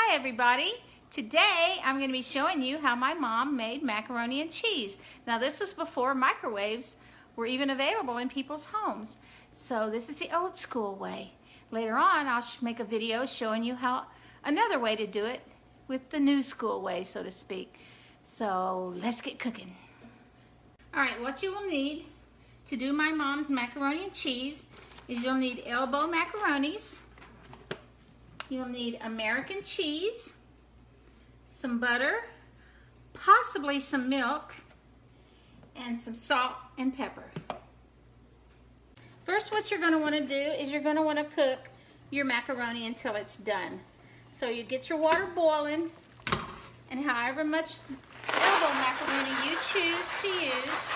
Hi everybody. Today I'm going to be showing you how my mom made macaroni and cheese. Now this was before microwaves were even available in people's homes. So this is the old school way. Later on I'll make a video showing you how another way to do it with the new school way, so to speak. So let's get cooking. Alright, what you will need to do my mom's macaroni and cheese is you'll need elbow macaronis. You'll need American cheese, some butter, possibly some milk, and some salt and pepper. First, what you're going to want to do is you're going to want to cook your macaroni until it's done. So you get your water boiling, and however much elbow macaroni you choose to use,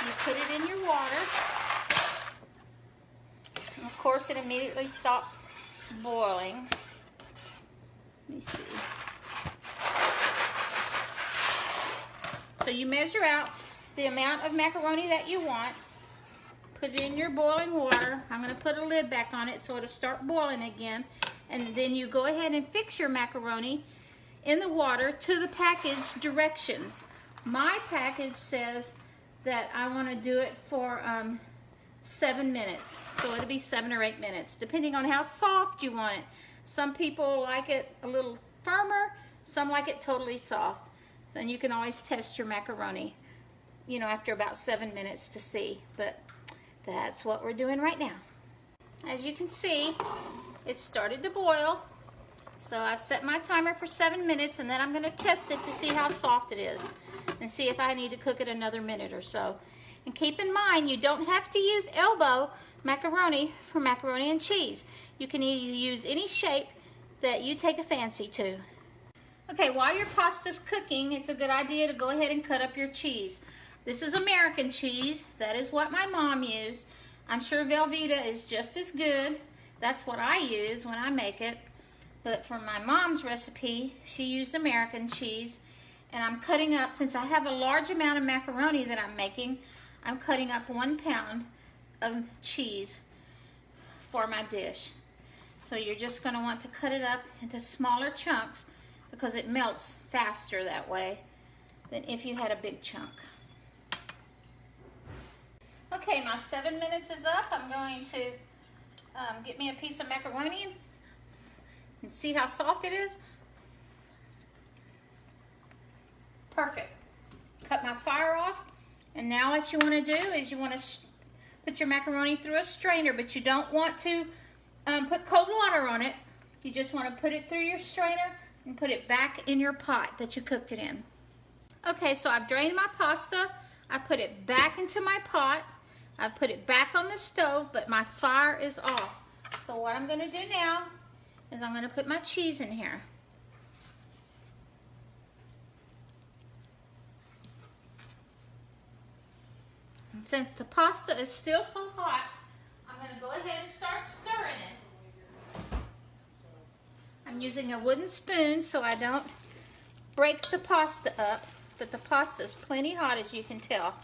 you put it in your water. And of course, it immediately stops boiling. Let me see. So you measure out the amount of macaroni that you want. Put it in your boiling water. I'm going to put a lid back on it so it'll start boiling again. And then you go ahead and fix your macaroni in the water to the package directions. My package says that I want to do it for 7 minutes. So it'll be 7 or 8 minutes, depending on how soft you want it. Some people like it a little firmer, some like it totally soft. And you can always test your macaroni, you know, after about 7 minutes to see. But that's what we're doing right now. As you can see, it started to boil. So I've set my timer for 7 minutes, and then I'm going to test it to see how soft it is and see if I need to cook it another minute or so. And keep in mind, you don't have to use elbow macaroni for macaroni and cheese. You can use any shape that you take a fancy to. Okay, while your pasta's cooking, it's a good idea to go ahead and cut up your cheese. This is American cheese. That is what my mom used. I'm sure Velveeta is just as good. That's what I use when I make it. But for my mom's recipe, she used American cheese. And I'm cutting up, since I have a large amount of macaroni that I'm making, I'm cutting up 1 pound of cheese for my dish. So you're just going to want to cut it up into smaller chunks because it melts faster that way than if you had a big chunk. Okay, my 7 minutes is up. I'm going to get me a piece of macaroni and see how soft it is. Perfect. Cut my fire off. And now what you want to do is you want to put your macaroni through a strainer, but you don't want to put cold water on it. You just want to put it through your strainer and put it back in your pot that you cooked it in. Okay, so I've drained my pasta. I put it back into my pot. I put it back on the stove, but my fire is off. So what I'm going to do now is I'm going to put my cheese in here. And since the pasta is still so hot, I'm going to go ahead and start stirring it. I'm using a wooden spoon so I don't break the pasta up, but the pasta is plenty hot, as you can tell.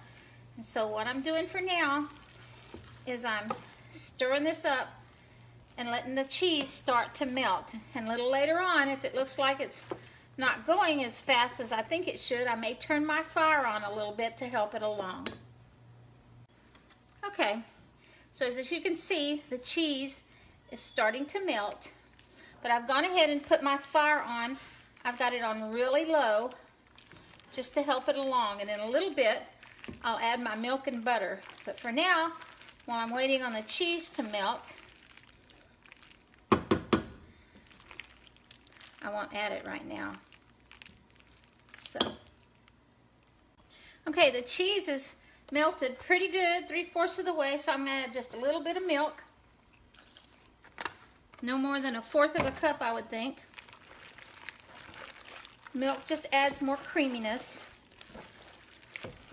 And so what I'm doing for now is I'm stirring this up and letting the cheese start to melt. And a little later on, if it looks like it's not going as fast as I think it should, I may turn my fire on a little bit to help it along. Okay, so as you can see, the cheese is starting to melt, but I've gone ahead and put my fire on. I've got it on really low just to help it along, and in a little bit I'll add my milk and butter. But for now, while I'm waiting on the cheese to melt, I won't add it right now. So, okay, the cheese is melted pretty good, 3/4 of the way, so I'm going to add just a little bit of milk. No more than 1/4 of a cup, I would think. Milk just adds more creaminess.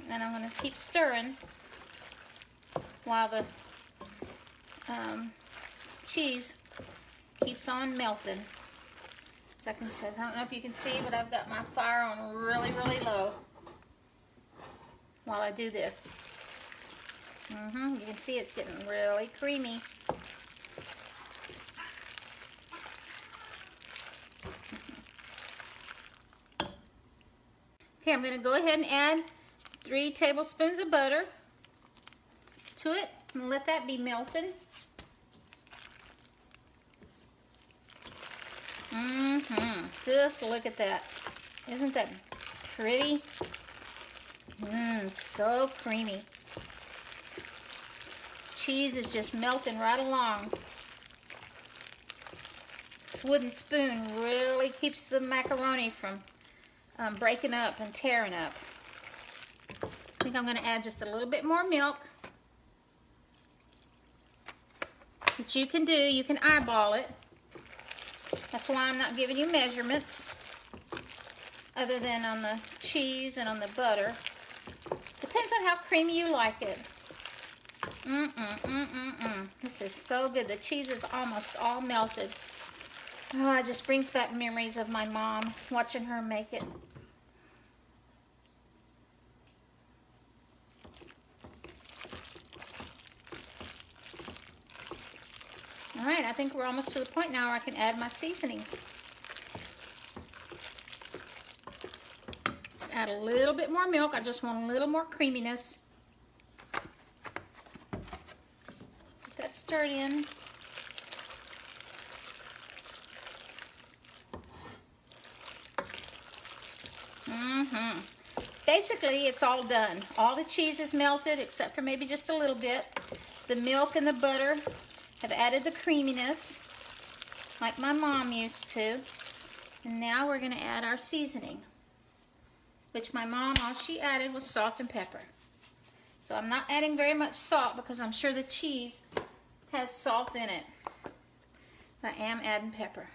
And I'm going to keep stirring while the cheese keeps on melting. Second says, I don't know if you can see, but I've got my fire on really, really low while I do this. You can see it's getting really creamy. Okay, I'm gonna go ahead and add 3 tablespoons of butter to it and let that be melted. Just look at that. Isn't that pretty? So creamy. Cheese is just melting right along. This wooden spoon really keeps the macaroni from breaking up and tearing up. I think I'm going to add just a little bit more milk. That you can do, you can eyeball it. That's why I'm not giving you measurements other than on the cheese and on the butter. Depends on how creamy you like it. This is so good. The cheese is almost all melted. Oh, it just brings back memories of my mom, watching her make it. All right, I think we're almost to the point now where I can add my seasonings. Just add a little bit more milk. I just want a little more creaminess. Get that stirred in. Basically, it's all done. All the cheese is melted except for maybe just a little bit. The milk and the butter have added the creaminess like my mom used to. And now we're going to add our seasoning, which my mom, all she added was salt and pepper. So I'm not adding very much salt because I'm sure the cheese has salt in it. But I am adding pepper.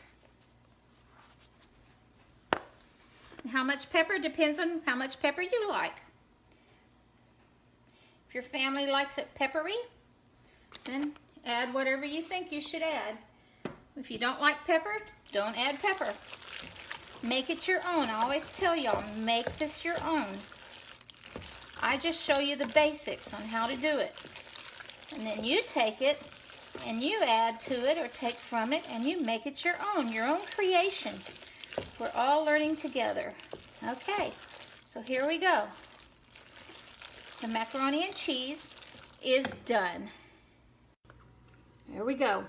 And how much pepper depends on how much pepper you like. If your family likes it peppery, then add whatever you think you should add. If you don't like pepper, don't add pepper. Make it your own. I always tell y'all, make this your own. I just show you the basics on how to do it. And then you take it and you add to it or take from it and you make it your own creation. We're all learning together. Okay, so here we go. The macaroni and cheese is done. There we go.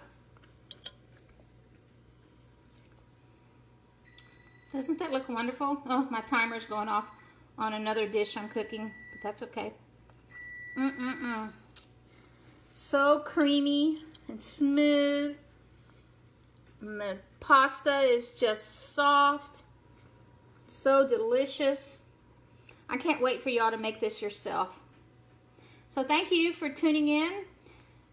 Doesn't that look wonderful? Oh, my timer's going off on another dish I'm cooking, but that's okay. So creamy and smooth. And the pasta is just soft. So delicious. I can't wait for y'all to make this yourself. So thank you for tuning in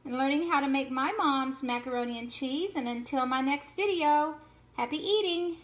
and learning how to make my mom's macaroni and cheese. And until my next video, happy eating.